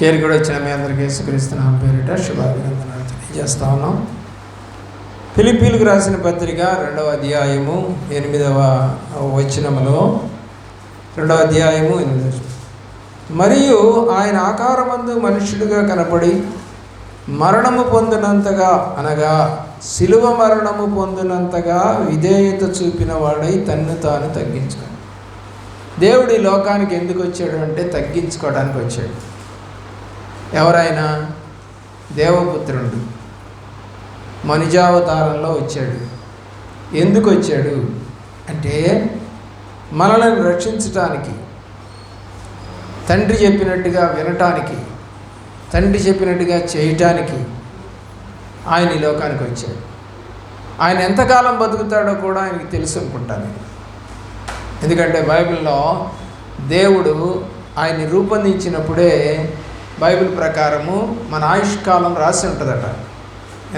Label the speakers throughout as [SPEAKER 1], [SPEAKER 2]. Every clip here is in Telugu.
[SPEAKER 1] చేరుకుడి వచ్చిన మీ అందరికీ యేసుక్రీస్తు నామమున పేరిట శుభాభివందనాలు తెలియజేస్తా ఉన్నాం. ఫిలిప్పీలకు రాసిన పత్రిక 2వ అధ్యాయము 8వ వచనములో 2వ అధ్యాయము 8వ వచనం. మరియు ఆయన ఆకారమందు మనుష్యుడిగా కనపడి మరణము పొందినంతగా అనగా శిలువ మరణము పొందినంతగా విధేయత చూపిన వాడై తన్ను తాను తగ్గించుకున్నాడు. దేవుడు ఈ లోకానికి ఎందుకు వచ్చాడు అంటే తగ్గించుకోవడానికి వచ్చాడు. ఎవరైనా దేవపుత్రుడు మనుజావతారంలో వచ్చాడు. ఎందుకు వచ్చాడు అంటే మనల్ని రక్షించటానికి, తండ్రి చెప్పినట్టుగా వినటానికి, తండ్రి చెప్పినట్టుగా చేయటానికి ఆయన ఈ లోకానికి వచ్చాడు. ఆయన ఎంతకాలం బతుకుతాడో కూడా ఆయనకి తెలుసు అనుకుంటాను. ఎందుకంటే బైబిల్లో దేవుడు ఆయన్ని రూపొందించినప్పుడే బైబిల్ ప్రకారము మన ఆయుష్కాలం రాసి ఉంటుందట.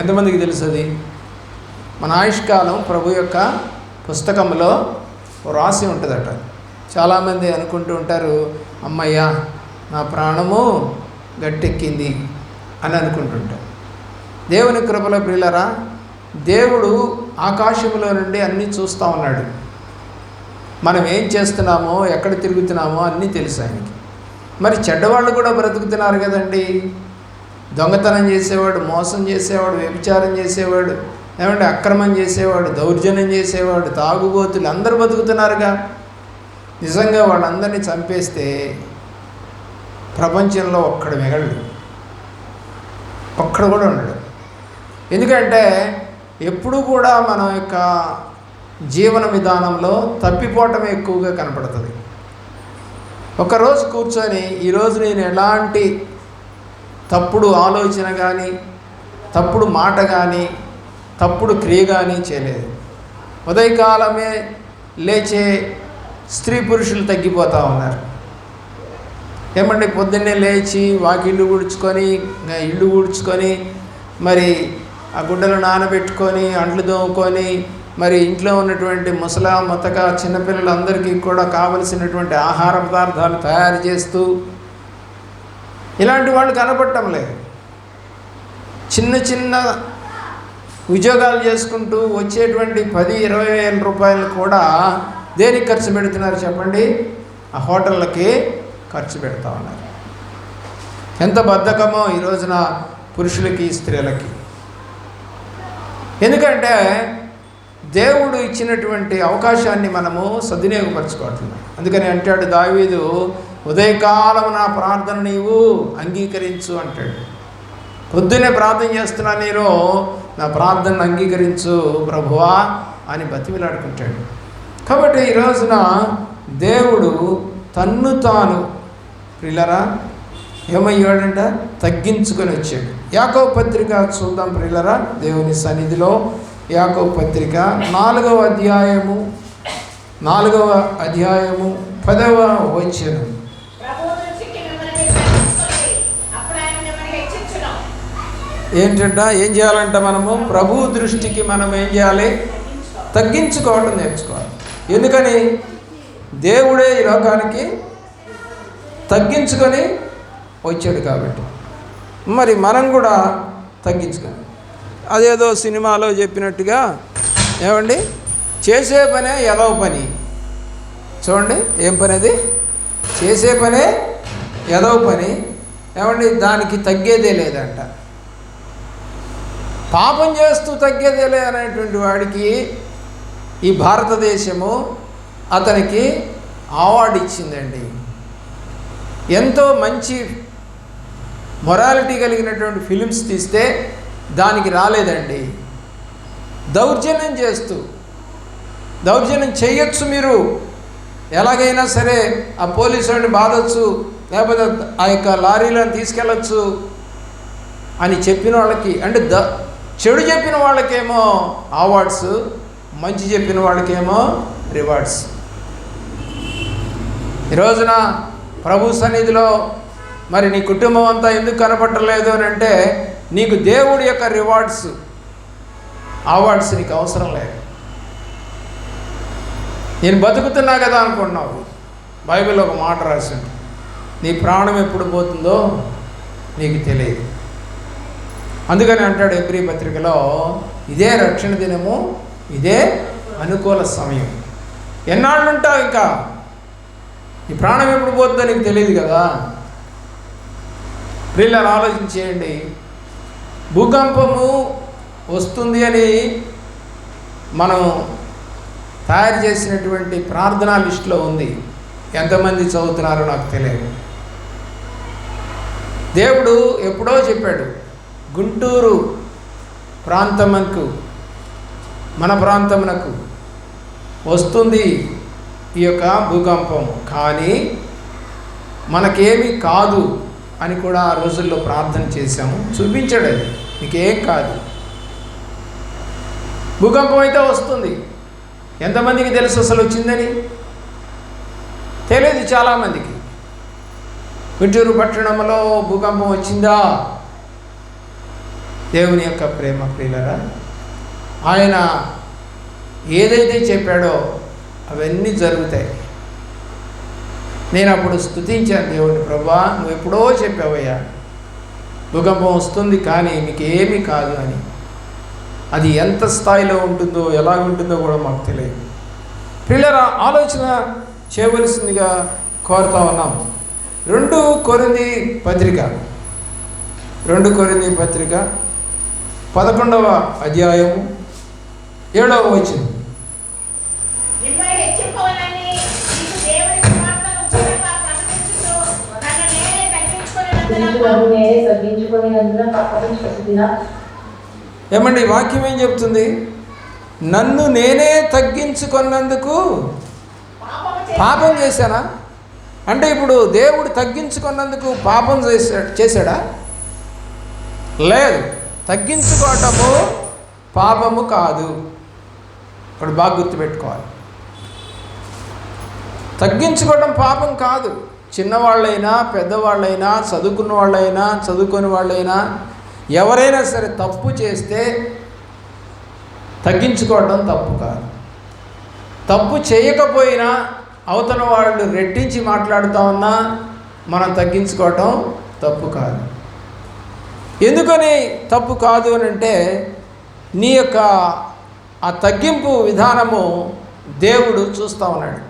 [SPEAKER 1] ఎంతమందికి తెలుసు అది? మన ఆయుష్కాలం ప్రభు యొక్క పుస్తకంలో రాసి ఉంటుందట. చాలామంది అనుకుంటూ ఉంటారు, అమ్మయ్య నా ప్రాణము గట్టెక్కింది అని అనుకుంటుంటారు. దేవుని కృపలో ప్రియులారా, దేవుడు ఆకాశంలో నుండి అన్నీ చూస్తూ ఉన్నాడు. మనం ఏం చేస్తున్నామో, ఎక్కడ తిరుగుతున్నామో అన్నీ తెలుసు ఆయనకి. మరి చెడ్డవాళ్ళు కూడా బ్రతుకుతున్నారు కదండి. దొంగతనం చేసేవాడు, మోసం చేసేవాడు, వ్యభిచారం చేసేవాడు, ఏమంటే అక్రమం చేసేవాడు, దౌర్జన్యం చేసేవాడు, తాగుబోతులు అందరూ బతుకుతున్నారుగా. నిజంగా వాళ్ళందరినీ చంపేస్తే ప్రపంచంలో ఒక్కడు మిగలడు, ఒక్కడు కూడా ఉండడు. ఎందుకంటే ఎప్పుడు కూడా మన యొక్క జీవన విధానంలో తప్పిపోవటం ఎక్కువగా కనపడుతుంది. ఒకరోజు కూర్చొని ఈరోజు నేను ఎలాంటి తప్పుడు ఆలోచన కానీ, తప్పుడు మాట కానీ, తప్పుడు క్రియ కానీ చేయలేదు. ఉదయకాలమే లేచే స్త్రీ పురుషులు తగ్గిపోతూ ఉన్నారు. ఏమంటే పొద్దున్నే లేచి వాకిళ్ళు ఊడ్చుకొని, ఇల్లు ఊడ్చుకొని, మరి ఆ గుడ్డలు నానబెట్టుకొని, అంట్లు దోముకొని, మరి ఇంట్లో ఉన్నటువంటి ముసలా మొత్తక చిన్నపిల్లలందరికీ కూడా కావలసినటువంటి ఆహార పదార్థాలు తయారు చేస్తూ, ఇలాంటి వాళ్ళు కనపడటం లేదు. చిన్న చిన్న ఉద్యోగాలు చేసుకుంటూ వచ్చేటువంటి 10-20 వేల రూపాయలు కూడా దేనికి ఖర్చు పెడుతున్నారు చెప్పండి? ఆ హోటళ్ళకి ఖర్చు పెడతా ఉన్నారు. ఎంత బద్ధకమో ఈ రోజున పురుషులకి, స్త్రీలకి. ఎందుకంటే దేవుడు ఇచ్చినటువంటి అవకాశాన్ని మనము సద్వినియోగపరచుకోవట్లేదు. అందుకని అంటాడు దావీదు, ఉదయకాలం నా ప్రార్థన నీవు అంగీకరించు అంటాడు. పొద్దునే ప్రార్థన చేస్తున్నా, నేను నా ప్రార్థనను అంగీకరించు ప్రభువా అని బతిమిలాడుకుంటాడు. కాబట్టి ఈ రోజున దేవుడు తన్ను తాను ప్రియులరా ఏమయ్యాడంట? తగ్గించుకొని వచ్చాడు. యాకోబు పత్రిక చూద్దాం ప్రియులరా, దేవుని సన్నిధిలో. యాకోబు పత్రిక 4వ అధ్యాయము 10వ వచనం. ఏంటంట? ఏం చేయాలంట? మనము ప్రభు దృష్టికి మనం ఏం చేయాలి? తగ్గించుకోవడం నేర్చుకోవాలి. ఎందుకని? దేవుడే ఈ లోకానికి తగ్గించుకొని వచ్చాడు కాబట్టి మరి మనం కూడా తగ్గించుకోవాలి. అదేదో సినిమాలో చెప్పినట్టుగా, ఏమండి, చేసే పనే ఎదవ పని. చూడండి, ఏం పని అది? చేసే పనే ఎదవ పని. ఏమండి, దానికి తగ్గేదే లేదంట. పాపం చేస్తూ తగ్గేదే లేదనేటువంటి వాడికి ఈ భారతదేశము అతనికి అవార్డు ఇచ్చిందండి. ఎంతో మంచి మొరాలిటీ కలిగినటువంటి ఫిలిమ్స్ తీస్తే దానికి రాలేదండి. దౌర్జన్యం చేస్తూ, దౌర్జన్యం చేయొచ్చు, మీరు ఎలాగైనా సరే ఆ పోలీసు వాడిని బాధొచ్చు, లేకపోతే ఆ యొక్క లారీలను తీసుకెళ్ళచ్చు అని చెప్పిన వాళ్ళకి, అంటే చెడు చెప్పిన వాళ్ళకేమో అవార్డ్స్, మంచి చెప్పిన వాళ్ళకేమో రివార్డ్స్. ఈ రోజున ప్రభు సన్నిధిలో మరి నీ కుటుంబం అంతా ఎందుకు కనపడలేదు అని అంటే, నీకు దేవుడి యొక్క రివార్డ్స్, అవార్డ్స్ నీకు అవసరం లేదు. నేను బతుకుతున్నా కదా అనుకుంటున్నావు. బైబిల్లో ఒక మాట రాసింది, నీ ప్రాణం ఎప్పుడు పోతుందో నీకు తెలియదు. అందుకని అంటాడు హెబ్రీ పత్రికలో, ఇదే రక్షణ దినము, ఇదే అనుకూల సమయం. ఎన్నాళ్ళు ఉంటావు ఇంకా? ఈ ప్రాణం ఎప్పుడు పోతుందో నీకు తెలియదు కదా. ప్రియులారా, ఆలోచించేయండి. భూకంపము వస్తుంది అని మనం తయారు చేసినటువంటి ప్రార్థనా లిస్టులో ఉంది. ఎంతమంది చదువుతున్నారో నాకు తెలియదు. దేవుడు ఎప్పుడో చెప్పాడు, గుంటూరు ప్రాంతమునకు, మన ప్రాంతమునకు వస్తుంది ఈ యొక్క భూకంపం, కానీ మనకేమీ కాదు అని కూడా ఆ రోజుల్లో ప్రార్థన చేశాము. చూపించాడు, అది నీకేం కాదు. భూకంపం అయితే వస్తుంది. ఎంతమందికి తెలుసు అసలు వచ్చిందని? తెలియదు చాలామందికి. గుంటూరు పట్టణంలో భూకంపం వచ్చిందా? దేవుని యొక్క ప్రేమ ప్రియులరా, ఆయన ఏదైతే చెప్పాడో అవన్నీ జరుగుతాయి. నేను అప్పుడు స్తుతించాను దేవుడిని, ప్రభువా నువ్వు ఎప్పుడో చెప్పావయ్యా భూకంపం వస్తుంది కానీ మీకేమీ కాదు అని. అది ఎంత స్థాయిలో ఉంటుందో, ఎలా ఉంటుందో కూడా మాకు తెలియదు. ప్రియులరా, ఆలోచన చేయవలసిందిగా కోరుతా ఉన్నాం. 2 కొరింథీ పత్రిక 11వ అధ్యాయము 7వ వచనం. ఏమండి, వాక్యం ఏం చెప్తుంది? నన్ను నేనే తగ్గించుకున్నందుకు పాపం చేశానా? అంటే ఇప్పుడు దేవుడు తగ్గించుకున్నందుకు పాపం చేశాడా? లేదు. తగ్గించుకోవటము పాపము కాదు. ఇప్పుడు బాగా గుర్తుపెట్టుకోవాలి. తగ్గించుకోవడం పాపం కాదు. చిన్నవాళ్ళైనా పెద్దవాళ్ళైనా, చదువుకున్న వాళ్ళైనా చదువుకొని వాళ్ళైనా, ఎవరైనా సరే తప్పు చేస్తే తగ్గించుకోవడం తప్పు కాదు. తప్పు చేయకపోయినా అవతల వాళ్ళు రెట్టించి మాట్లాడుతూ ఉన్నా మనం తగ్గించుకోవటం తప్పు కాదు. ఎందుకని తప్పు కాదు అని అంటే, నీ యొక్క ఆ తగ్గింపు విధానము దేవుడు చూస్తూ ఉన్నాడు.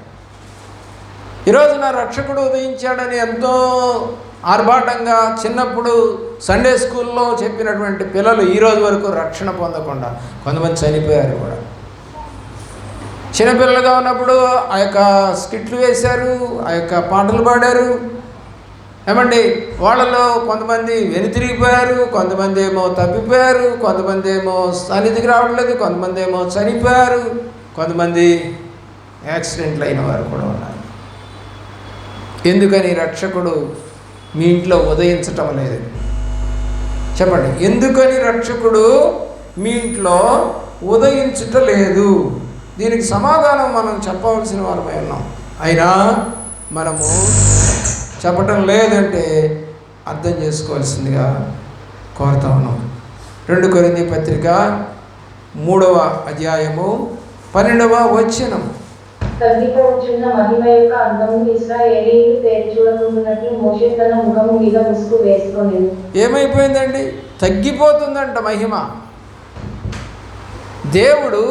[SPEAKER 1] ఈరోజు నా రక్షకుడు ఉదయించాడని ఎంతో ఆర్భాటంగా చిన్నప్పుడు సండే స్కూల్లో చెప్పినటువంటి పిల్లలు ఈరోజు వరకు రక్షణ పొందకుండా కొంతమంది చనిపోయారు కూడా. చిన్నపిల్లలుగా ఉన్నప్పుడు ఆ యొక్క స్కిట్లు వేశారు, ఆ యొక్క పాటలు పాడారు. ఏమండి, వాళ్ళలో కొంతమంది వెనుతిరిగిపోయారు, కొంతమంది ఏమో తప్పిపోయారు, కొంతమంది ఏమో సన్నిధికి రావట్లేదు, కొంతమంది ఏమో చనిపోయారు, కొంతమంది యాక్సిడెంట్లు అయిన వారు కూడా ఉన్నారు. ఎందుకని రక్షకుడు మీ ఇంట్లో ఉదయించటం లేదు? చెప్పండి, ఎందుకని రక్షకుడు మీ ఇంట్లో ఉదయించటం లేదు? దీనికి సమాధానం మనం చెప్పవలసిన వారమై ఉన్నాం. అయినా మనము చెప్పటం లేదంటే అర్థం చేసుకోవాల్సిందిగా కోరుతా ఉన్నాం. 2 కొరింథీ పత్రిక 3వ అధ్యాయము 12వ వచనం.
[SPEAKER 2] తగ్గిపోవచ్చున్న మహిమ యొక్క అందము ఇశ్రాయేలీయులు తేరి చూడకుండానట్లు మోషే తన ముఖము మీద ముసుగు వేసుకొనెను.
[SPEAKER 1] ఏమైపోయిందండి? తగ్గిపోతుందంట మహిమ. దేవుడు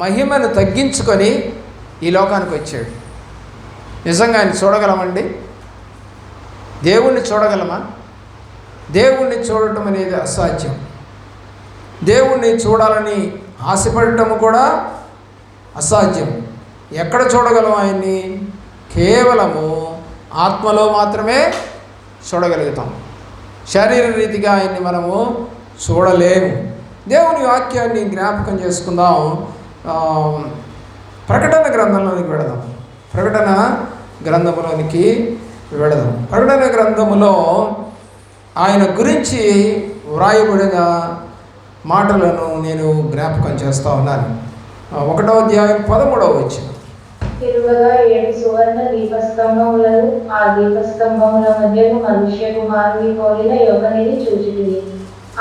[SPEAKER 1] మహిమను తగ్గించుకొని ఈ లోకానికి వచ్చాడు. నిజంగా ఆయన చూడగలమండి? దేవుణ్ణి చూడగలమా? దేవుణ్ణి చూడటం అనేది అసాధ్యం. దేవుణ్ణి చూడాలని ఆశపడటం కూడా అసాధ్యం. ఎక్కడ చూడగలం ఆయన్ని? కేవలము ఆత్మలో మాత్రమే చూడగలుగుతాం. శరీర రీతిగా ఆయన్ని మనము చూడలేము. దేవుని వాక్యాన్ని జ్ఞాపకం చేసుకుందాం. ప్రకటన గ్రంథంలోనికి వెళదాం. ప్రకటన గ్రంథములోనికి వెళదాం. ప్రకటన గ్రంథములో ఆయన గురించి వ్రాయబడిన మాటలను నేను జ్ఞాపకం చేస్తూ ఉన్నాను. 1వ అధ్యాయం 13వ వచనం.
[SPEAKER 2] తిరుగగా 7 సువర్ణ దీపస్తంభములను, ఆ దీపస్తంభముల మధ్యను మనుష్య కుమారుని పోలిన యొకనిని చూచితిని.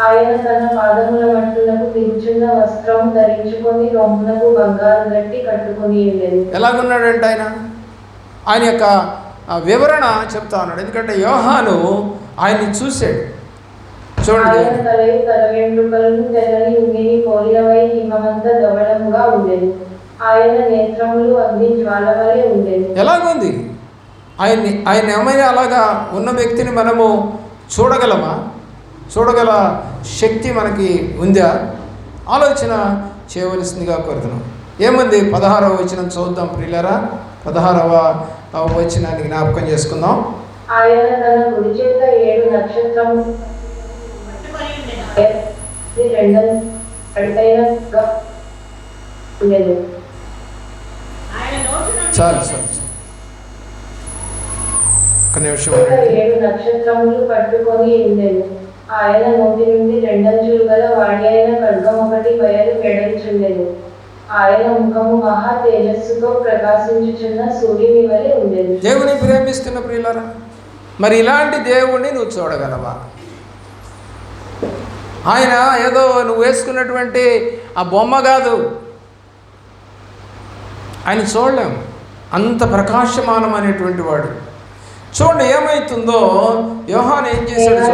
[SPEAKER 2] ఆయన తన పాదముల మట్టులకు తిరుగుచున్న వస్త్రం ధరించుకొని రొమ్ములకు బంగారు గట్టి కట్టుకొని ఉండేది.
[SPEAKER 1] ఎలాగున్నాడంటే ఆయన యొక్క వివరణ చెప్తా ఉన్నాడు. ఎందుకంటే యోహాను ఆయన్ని చూశాడు. చూడండి,
[SPEAKER 2] ఆయన తలయు తల వెంట్రుకలను తెల్లని ఉమ్మిని పోలినవై హిమమంత ధవళముగా ఉండెను. ఆయన నేత్రములు అగ్ని జ్వాల వలె ఉండెను.
[SPEAKER 1] ఎలాగుంది ఆయన ఏమైనా అలాగా ఉన్న వ్యక్తిని మనము చూడగలమా? చూడగల శక్తి మనకి ఉందా? ఆలోచన చేయవలసిందిగా కోరుతున్నాం. ఏముంది 16వ వచనం చూద్దాం ప్రియులారా. 16వ వచనాన్ని జ్ఞాపకం చేసుకుందాం.
[SPEAKER 2] ఆయన తన కుడి చేత 7 నక్షత్రములు
[SPEAKER 1] చాలు ఒక నిమిషం.
[SPEAKER 2] 7 నక్షత్రములు పట్టుకొని ఉండెను. ఆయన నోటి నుండి 2 అంచులు గల వాడి అయిన ఖడ్గం ఒకటి బయలు వెడల్చుండెను. ఆయన ముఖము మహా తేజస్సుతో ప్రకాశించుచున్న సూర్యుని వలె ఉండెను.
[SPEAKER 1] దేవుని ప్రేమిస్తున్న ప్రియులారా, మరి ఇలాంటి దేవుణ్ణి నువ్వు చూడగలవా? ఆయన ఏదో నువ్వు వేసుకున్నటువంటి ఆ బొమ్మ కాదు, ఆయన చూడలేం. అంత ప్రకాశమానం అనేటువంటి వాడు. చూడండి ఏమైతుందో. యోహాను ఏం చేశాడు?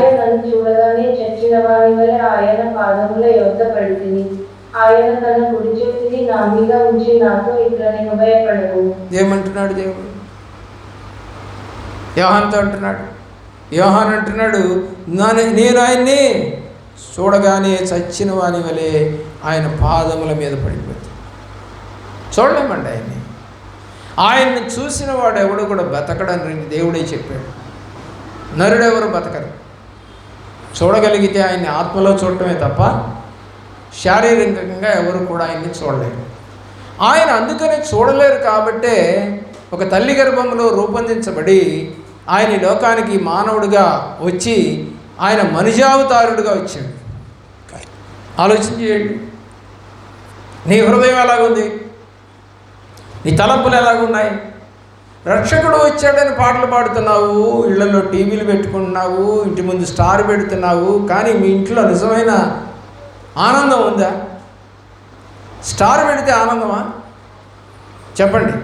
[SPEAKER 2] చూడగానే చచ్చిన వారి వలె ఆయన పాదముల యొద్ద పడితిని. ఆయన తన కుడి చేతిని నా మీద ఉంచి నాతో ఇట్లా నేను భయపడకు.
[SPEAKER 1] ఏమంటున్నాడు దేవుడు? యోహానుతో అంటున్నాడు. యోహాను అంటున్నాడు, నేను ఆయన్ని చూడగానే చచ్చిన వాని వలె ఆయన పాదముల మీద పడిపోతుంది. చూడలేమండి ఆయన్ని. ఆయన్ని చూసిన వాడు ఎవడు కూడా బతకడని దేవుడే చెప్పాడు. నరుడెవరు బతకరు. చూడగలిగితే ఆయన్ని ఆత్మలో చూడటమే తప్ప శారీరకంగా ఎవరు కూడా ఆయన్ని చూడలేరు. ఆయన అందుకనే చూడలేరు కాబట్టే ఒక తల్లి గర్భంలో రూపొందించబడి ఆయన ఈ లోకానికి మానవుడిగా వచ్చి ఆయన మనిషావతారుడుగా వచ్చాడు. ఆలోచన చేయండి. నీ హృదయం ఎలాగుంది? నీ తలంపులు ఎలాగున్నాయి? రక్షకుడు వచ్చాడని పాటలు పాడుతున్నావు, ఇళ్లలో టీవీలు పెట్టుకుంటున్నావు, ఇంటి ముందు స్టార్ పెడుతున్నావు, కానీ మీ ఇంట్లో నిజమైన ఆనందం ఉందా? స్టార్ పెడితే ఆనందమా? చెప్పండి.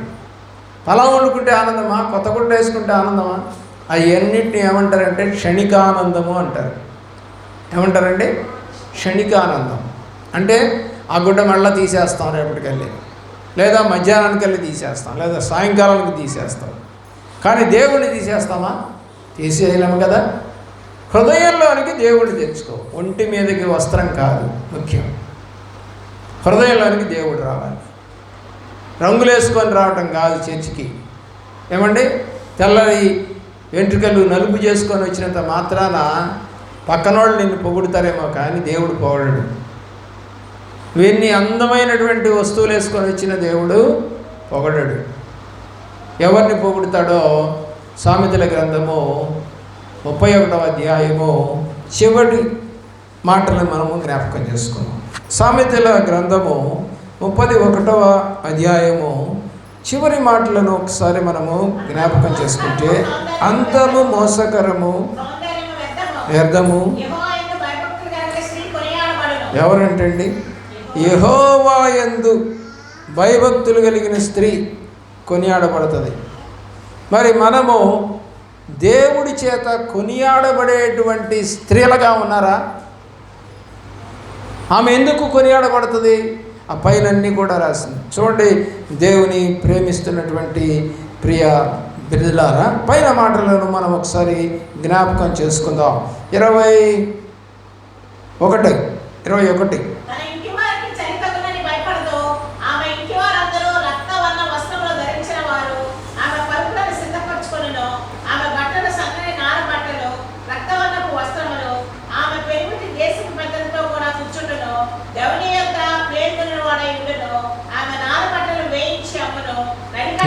[SPEAKER 1] పొలం వండుకుంటే ఆనందమా? కొత్త గుడ్డ వేసుకుంటే ఆనందమా? అవన్నిటిని ఏమంటారంటే క్షణికానందము అంటారు. ఏమంటారండి? క్షణికానందం. అంటే ఆ గుడ్డ మళ్ళీ తీసేస్తాం రేపటికెళ్ళి, లేదా మధ్యాహ్నానికి వెళ్ళి తీసేస్తాం, లేదా సాయంకాలానికి తీసేస్తాం. కానీ దేవుణ్ణి తీసేస్తామా? తీసేయలేము కదా. హృదయంలోనికి దేవుడిని తెచ్చుకో. ఒంటి మీదకి వస్త్రం కాదు ముఖ్యం, హృదయంలోనికి దేవుడు రావాలి. రంగులు వేసుకొని రావటం కాదు చర్చికి. ఏమండి, తెల్లని వెంట్రుకలు నలుపు చేసుకొని వచ్చినంత మాత్రాన పక్కనోళ్ళు నిన్ను పొగుడుతారేమో కానీ దేవుడు పొగడడు. ఇవన్నీ అందమైనటువంటి వస్తువులు వేసుకొని వచ్చిన దేవుడు పొగడడు. ఎవరిని పొగుడుతాడో సామెతల గ్రంథము 31వ అధ్యాయము చివరి మాటలను మనము జ్ఞాపకం చేసుకున్నాం. సామెతల గ్రంథము 31వ అధ్యాయము చివరి మాటలను ఒకసారి మనము జ్ఞాపకం చేసుకుంటే, అంతము మోసకరము వ్యర్థము. ఎవరంటండి? యెహోవా యందు భయభక్తులు కలిగిన స్త్రీ కొనియాడబడుతుంది. మరి మనము దేవుడి చేత కొనియాడబడేటువంటి స్త్రీలుగా ఉన్నారా? ఆమె ఎందుకు కొనియాడబడుతుంది? ఆ పైనన్నీ కూడా రాసింది. చూడండి, దేవుని ప్రేమిస్తున్నటువంటి ప్రియ బిడ్డలారా, పైన మాటలను మనం ఒకసారి జ్ఞాపకం చేసుకుందాం. 21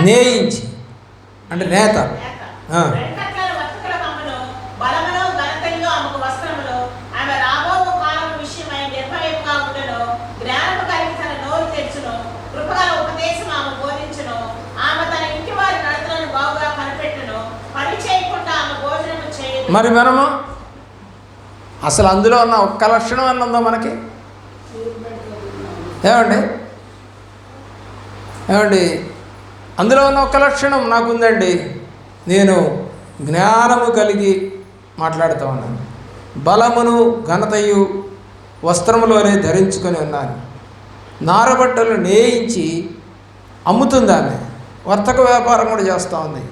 [SPEAKER 1] నేయించి అంటే నేత. మరి మనము అసలు అందులో ఉన్న ఒక్క లక్షణం అని ఉందా మనకి? ఏమండి అందులో ఉన్న ఒక్క లక్షణం నాకుందండి. నేను జ్ఞానము కలిగి మాట్లాడుతూ ఉన్నాను. బలమును ఘనతయు వస్త్రములోనే ధరించుకొని ఉన్నాను. నారబట్టలు నేయించి అమ్ముతుంది ఆమె. వర్తక వ్యాపారం కూడా చేస్తూ ఉంది.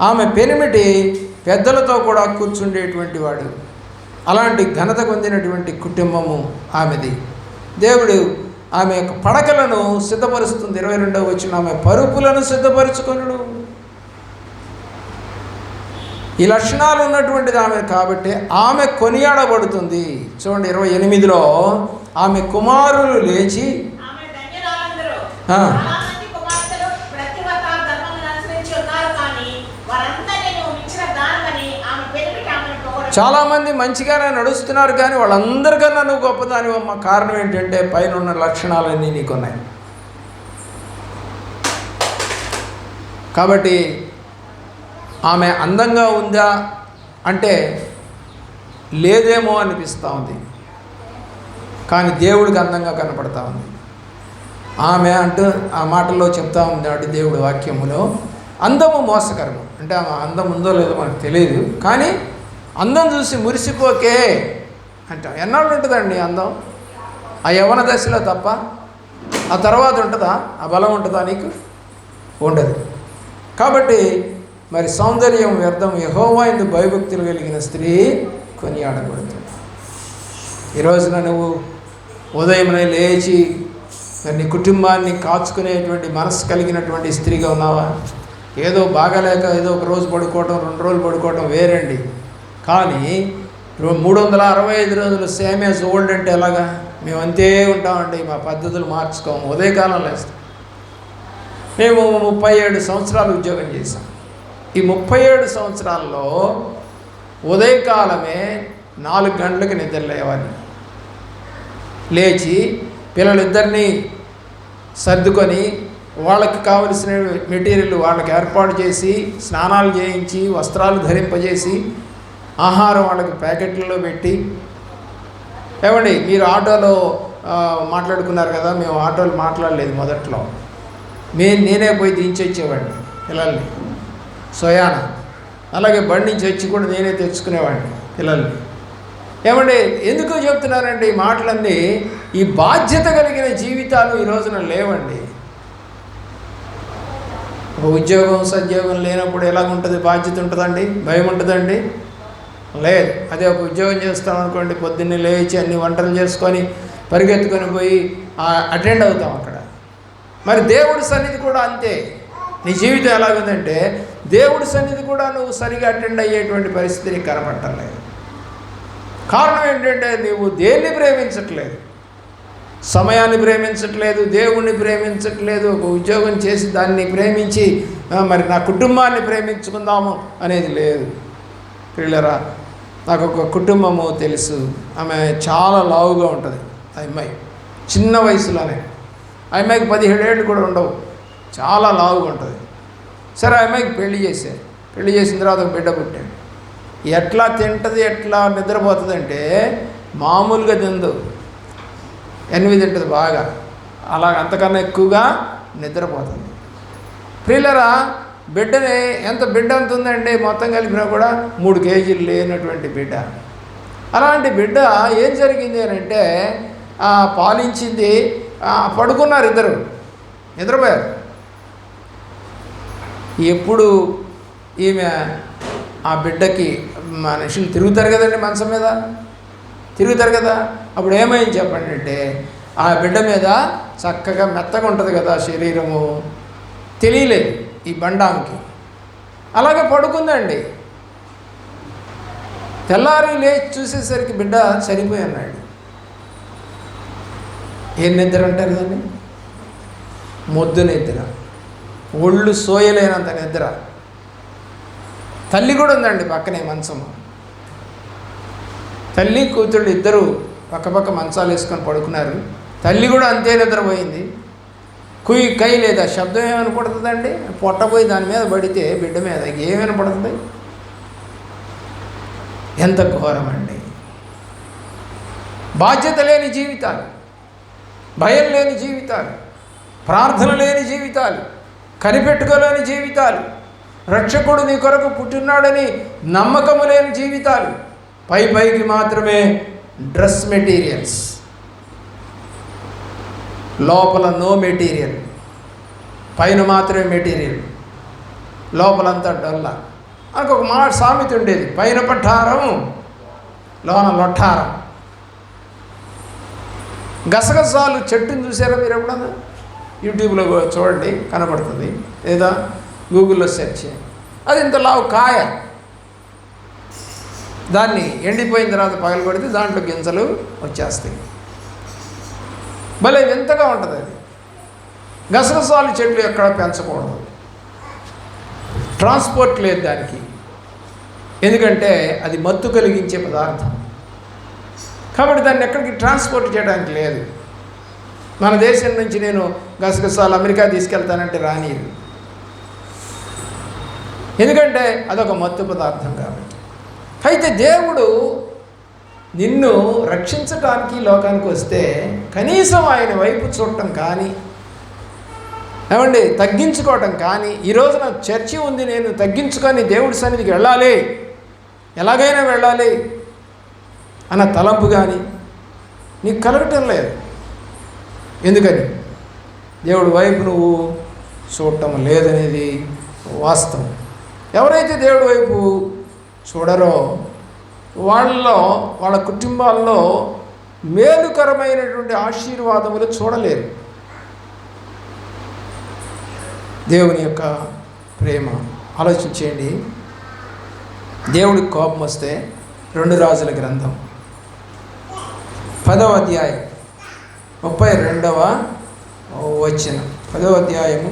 [SPEAKER 1] ఆమె పెనిమిటి పెద్దలతో కూడా కూర్చుండేటువంటి వాడు. అలాంటి ఘనత పొందినటువంటి కుటుంబము ఆమెది. దేవుడు ఆమె యొక్క పడకలను సిద్ధపరుస్తుంది. 22వ వచనం, ఆమె పరుపులను సిద్ధపరుచుకొనుడు. ఈ లక్షణాలు ఉన్నటువంటిది ఆమె కాబట్టి ఆమె కొనియాడబడుతుంది. చూడండి 28లో, ఆమె కుమారులు లేచి చాలామంది మంచిగానే నడుస్తున్నారు, కానీ వాళ్ళందరికన్నా నువ్వు గొప్పదాని అమ్మ. కారణం ఏంటంటే పైన ఉన్న లక్షణాలన్నీ నీకున్నాయి. కాబట్టి ఆమె అందంగా ఉందా అంటే లేదేమో అనిపిస్తూ ఉంది, కానీ దేవుడికి అందంగా కనపడతా ఉంది. ఆమె అంటూ ఆ మాటల్లో చెప్తా ఉన్నాడు దేవుడు వాక్యములో, అందము మోసకరము. అంటే ఆమె అందం ఉందో లేదో మనకు తెలియదు, కానీ అందం చూసి మురిసిపోకే అంట. ఎన్నాళ్ళు ఉంటుందండి అందం? ఆ యవ్వన దశలో తప్ప. ఆ తర్వాత ఉంటుందా? ఆ బలం ఉంటుందా నీకు? ఉండదు. కాబట్టి మరి సౌందర్యం వ్యర్థం, యెహోవా యందు భయభక్తులు కలిగిన స్త్రీ కొనియాడబడుతుంది. ఈరోజున నువ్వు ఉదయమే లేచి నీ కుటుంబాన్ని కాచుకునేటువంటి మనసు కలిగినటువంటి స్త్రీగా ఉన్నావా? ఏదో బాగాలేక ఏదో ఒక రోజు పడుకోవటం, 2 రోజులు పడుకోవటం వేరండి. కానీ 365 రోజులు సేమ్ యాజ్ ఓల్డ్ అంటే ఎలాగా? మేము అంతే ఉంటామండి, మా పద్ధతులు మార్చుకోము. ఉదయకాలం లేస్తాం. మేము 37 సంవత్సరాలు ఉద్యోగం చేశాం. ఈ 37 సంవత్సరాల్లో ఉదయకాలమే 4 గంటలకు నిద్ర లేవాలి. లేచి పిల్లలిద్దరినీ సర్దుకొని వాళ్ళకి కావలసిన మెటీరియల్ వాళ్ళకి ఏర్పాటు చేసి, స్నానాలు చేయించి, వస్త్రాలు ధరింపజేసి, ఆహారం వాళ్ళకి ప్యాకెట్లలో పెట్టి, ఏమండి మీరు ఆటోలో మాట్లాడుకున్నారు కదా, మేము ఆటోలు మాట్లాడలేదు మొదట్లో. నేనే పోయి దించొచ్చేవాడిని పిల్లల్ని సోయాన. అలాగే బండి నుంచి వచ్చి కూడా నేనే తెచ్చుకునేవాడిని పిల్లల్ని. ఏమండి ఎందుకు చెప్తున్నారండి ఈ మాటలన్నీ? ఈ బాధ్యత కలిగిన జీవితాలు ఈ రోజున లేవండి. ఒక ఉద్యోగం సద్యోగం లేనప్పుడు ఎలాగుంటుంది? బాధ్యత ఉంటుందండి? భయం ఉంటుందండి? లేదు. అదే ఒక ఉద్యోగం చేస్తాం అనుకోండి, పొద్దున్నే లేచి అన్ని వంటలు చేసుకొని పరిగెత్తుకొని పోయి అటెండ్ అవుతాం అక్కడ. మరి దేవుడి సన్నిధి కూడా అంతే. నీ జీవితం ఎలాగుందంటే దేవుడి సన్నిధి కూడా నువ్వు సరిగా అటెండ్ అయ్యేటువంటి పరిస్థితి నీకు కనపడలేదు. కారణం ఏంటంటే నువ్వు దేన్ని ప్రేమించట్లేదు, సమయాన్ని ప్రేమించట్లేదు, దేవుణ్ణి ప్రేమించట్లేదు. ఒక ఉద్యోగం చేసి దాన్ని ప్రేమించి మరి నా కుటుంబాన్ని ప్రేమించుకుందాము అనేది లేదు. పిల్లరా, నాకు ఒక కుటుంబము తెలుసు. ఆమె చాలా లావుగా ఉంటుంది. ఆ అమ్మాయి చిన్న వయసులోనే, ఆ అమ్మాయికి 17 ఏళ్ళు కూడా ఉండవు, చాలా లావుగా ఉంటుంది. సరే, ఆ అమ్మాయికి పెళ్లి చేశారు. పెళ్లి చేసిన తర్వాత ఒక బిడ్డ పుట్టాడు. ఎట్లా తింటుంది, ఎట్లా నిద్రపోతుంది అంటే మామూలుగా తిందు, 8 తింటుంది బాగా, అలా అంతకన్నా ఎక్కువగా నిద్రపోతుంది. ప్రియులరా, బిడ్డని ఎంత బిడ్డ అంత ఉందండి, మొత్తం కలిపినా కూడా 3 కేజీలు లేనటువంటి బిడ్డ. అలాంటి బిడ్డ ఏం జరిగింది అని అంటే పాలించింది, పడుకున్నారు, ఇద్దరు నిద్రపోయారు. ఎప్పుడు ఈమె ఆ బిడ్డకి మనుషులు తిరుగుతారు కదండి, మంచం మీద తిరుగుతారు కదా, అప్పుడు ఏమైంది చెప్పండి అంటే ఆ బిడ్డ మీద చక్కగా మెత్తగా ఉంటుంది కదా శరీరము, తెలియలేదు ఈ బండాంకి. అలాగే పడుకుందండి. తెల్లారి లేచి చూసేసరికి బిడ్డ చనిపోయి అన్నాడు. ఏం నిద్ర అంటారు దాన్ని? మొద్దు నిద్ర, ఒళ్ళు సోయలేనంత నిద్ర. తల్లి కూడా ఉందండి పక్కనే మంచము. తల్లి కూతుళ్ళు ఇద్దరు పక్కపక్క మంచాలు వేసుకొని పడుకున్నారు. తల్లి కూడా అంతే నిద్రపోయింది. కుయ్యి కై లేదా శబ్దం ఏమనపడుతుందండి? పొట్టపోయి దాని మీద పడితే బిడ్డ మీద ఏమనపడుతుంది? ఎంత ఘోరమండి! బాధ్యత లేని జీవితాలు, భయం లేని జీవితాలు, ప్రార్థన లేని జీవితాలు, కనిపెట్టుకోలేని జీవితాలు, రక్షకుడు నీ కొరకు పుట్టినాడని నమ్మకము లేని జీవితాలు, పైకి మాత్రమే డ్రెస్ మెటీరియల్స్, లోపల నో మెటీరియల్, పైన మాత్రమే మెటీరియల్, లోపలంతా డొల్ల. మనకు ఒక మాట సామెత ఉండేది, పైన పఠారం లోన లొట్టారం. గసగసాలు చెట్టుని చూసారా మీరు ఎప్పుడన్నా? యూట్యూబ్లో చూడండి, కనబడుతుంది, లేదా గూగుల్లో సెర్చ్ చేయండి. అది ఇంత లావు కాయ, దాన్ని ఎండిపోయిన తర్వాత పగలగొడితే దాంట్లో గింజలు వచ్చేస్తాయి. భలే వింతగా ఉంటుంది అది. గసగసాలు చెట్లు ఎక్కడ పెంచకూడదు, ట్రాన్స్పోర్ట్ లేదు దానికి, ఎందుకంటే అది మత్తు కలిగించే పదార్థం కాబట్టి దాన్ని ఎక్కడికి ట్రాన్స్పోర్ట్ చేయడానికి లేదు. మన దేశం నుంచి నేను గసగసాలు అమెరికా తీసుకెళ్తానంటే రానియరు, ఎందుకంటే అదొక మత్తు పదార్థం కాబట్టి. అయితే దేవుడు నిన్ను రక్షించడానికి లోకానికి వస్తే కనీసం ఆయన వైపు చూడటం కానీ, ఏమండి తగ్గించుకోవటం కానీ, ఈరోజు నాకు చర్చి ఉంది, నేను తగ్గించుకొని దేవుడి సన్నిధికి వెళ్ళాలి, ఎలాగైనా వెళ్ళాలి అన్న తలంపు కానీ నీకు కలగటం లేదు. ఎందుకని? దేవుడి వైపు నువ్వు చూడటం లేదనేది వాస్తవం. ఎవరైతే దేవుడి వైపు చూడరో వాళ్ళ కుటుంబాల్లో మేలుకరమైనటువంటి ఆశీర్వాదములు చూడలేరు. దేవుని యొక్క ప్రేమ ఆలోచించేయండి. దేవుడికి కోపం వస్తే 2 రాజుల గ్రంథం 10వ అధ్యాయం 32వ వచనం, 10వ అధ్యాయము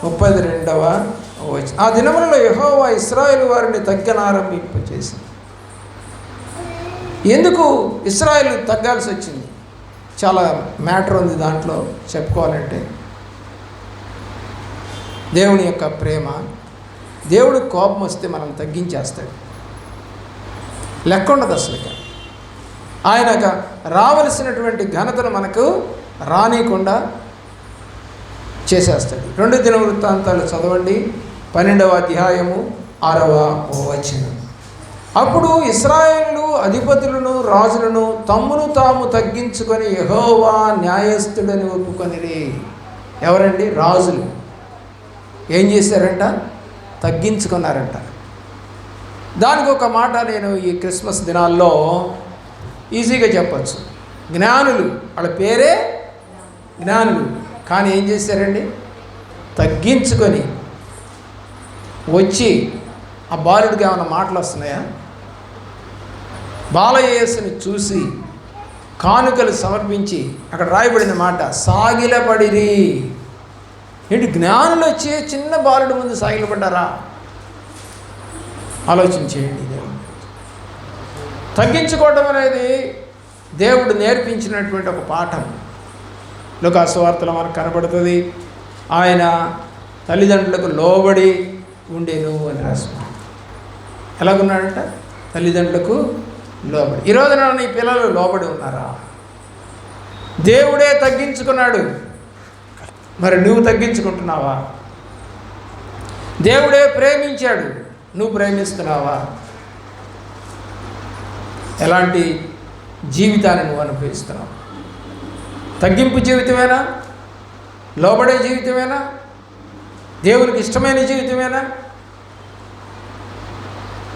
[SPEAKER 1] 32వ వచనం. ఆ దినములలో యెహోవా ఇశ్రాయేలు వారిని తగ్గనారంభింపచేసింది. ఎందుకు ఇశ్రాయేలు తగ్గాల్సి వచ్చింది? చాలా మ్యాటర్ ఉంది దాంట్లో చెప్పుకోవాలంటే. దేవుని యొక్క ప్రేమ, దేవుడికి కోపం వస్తే మనం తగ్గించేస్తాడు, లెక్క ఉండదు అసలుగా. ఆయనకు రావలసినటువంటి ఘనతను మనకు రానియకుండా చేసేస్తాడు. 2 దినవృత్తాంతాలు చదవండి, 12వ అధ్యాయము 6వ వచనం. అప్పుడు ఇశ్రాయేలు అధిపతులను రాజులను తమ్మును తాము తగ్గించుకొని యెహోవా న్యాయస్థుడని ఒప్పుకొనిరి. ఎవరండి? రాజులు. ఏం చేశారంట? తగ్గించుకున్నారంట. దానికి ఒక మాట నేను ఈ క్రిస్మస్ దినాల్లో ఈజీగా చెప్పచ్చు. జ్ఞానులు, వాళ్ళ పేరే జ్ఞానులు, కానీ ఏం చేశారండి? తగ్గించుకొని వచ్చి, ఆ బాలుడికి ఏమైనా మాటలు వస్తున్నాయా? బాలయేసుని చూసి కానుకలు సమర్పించి, అక్కడ రాయబడిన మాట సాగిలపడిరి. ఏంటి, జ్ఞానులు వచ్చి చిన్న బాలుడి ముందు సాగిలపడ్డారా? ఆలోచించేయండి. తగ్గించుకోవడం అనేది దేవుడు నేర్పించినటువంటి ఒక పాఠం. లూకా సువార్తలో మనకు కనబడుతుంది. ఆయన తల్లిదండ్రులకు లోబడి ఉండేను అని రాసుకుంటాడు. ఎలాగున్నాడంట? తల్లిదండ్రులకు లోబడి. ఈరోజు నీ పిల్లలు లోబడి ఉన్నారా? దేవుడే తగ్గించుకున్నాడు, మరి నువ్వు తగ్గించుకుంటున్నావా? దేవుడే ప్రేమించాడు, నువ్వు ప్రేమిస్తున్నావా? ఎలాంటి జీవితాన్ని నువ్వు అనుభవిస్తున్నావు? తగ్గింపు జీవితమేనా? లోబడే జీవితమేనా? దేవునికి ఇష్టమైన జీవితమేనా?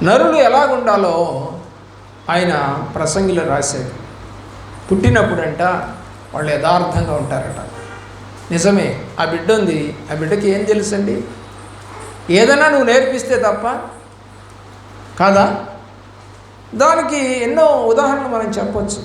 [SPEAKER 1] నరులు ఎలాగుండాలో ఆయన ప్రసంగిలో రాశాడు. పుట్టినప్పుడంట వాళ్ళు యథార్థంగా ఉంటారట. నిజమే, ఆ బిడ్డ ఉంది, ఆ బిడ్డకి ఏం తెలుసండి? ఏదైనా నువ్వు నేర్పిస్తే తప్ప కాదా? దానికి ఎన్నో ఉదాహరణలు మనం చెప్పొచ్చు.